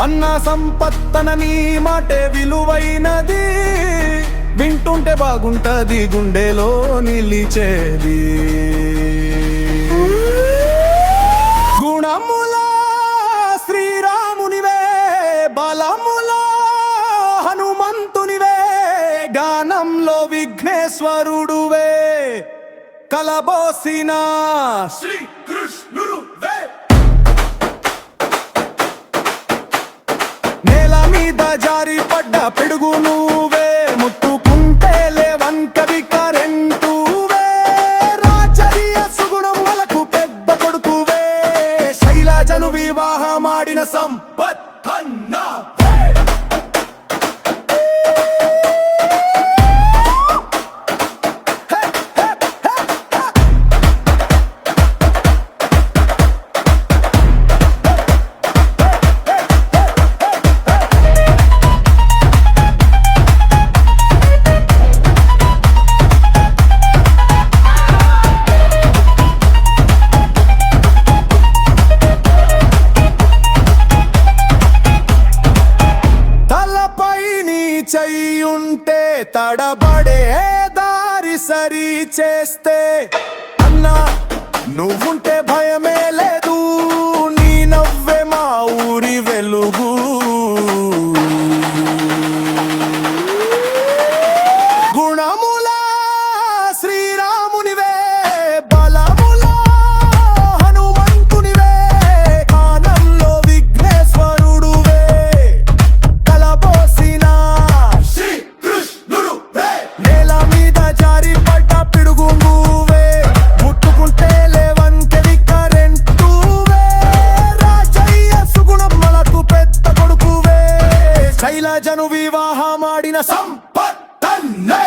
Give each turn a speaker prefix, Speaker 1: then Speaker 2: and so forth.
Speaker 1: అన్న సంపత్తన నీ మాటే విలువైనది, వింటుంటే బాగుంటది గుండెలో నిలిచేది. గుణముల శ్రీరామునివే, బలముల హనుమంతునివే, గానంలో విఘ్నేశ్వరుడువే, కలబోసిన శ్రీకృష్ణుడువే. నేల మీద జారి పడ్డ పిడుగు నువ్వే, ముట్టుకుంటే లేవంకవి కరెంటువే, రాచరియ సుగుణం వలకు పెద్ద కొడుకువే, శైలజను వివాహమాడిన సంపత్తన్న. చెయ్యుంటే తడబడే దారి సరి చేస్తే, అన్నా నువ్వుంటే భయమే లేదు, నీ నవ్వే మా ఊరి వెలుగు. గుణముల శ్రీరామునివే, బలముల హనుమంతునివే, ఆనంలో విఘ్నేశ్వరుడువే, కలబోసిన శ్రీకృష్ణుడువే. నేల మీద జారి పడ్డ పిడుగు నువ్వే, ముట్టుకుంటే లేవంకెవి కరెంటువే, రాజయ్య సుగుణమ్మలకు పెద్ద కొడుకువే, శైలజను వివాహమాడిన సంపత్తన్నే.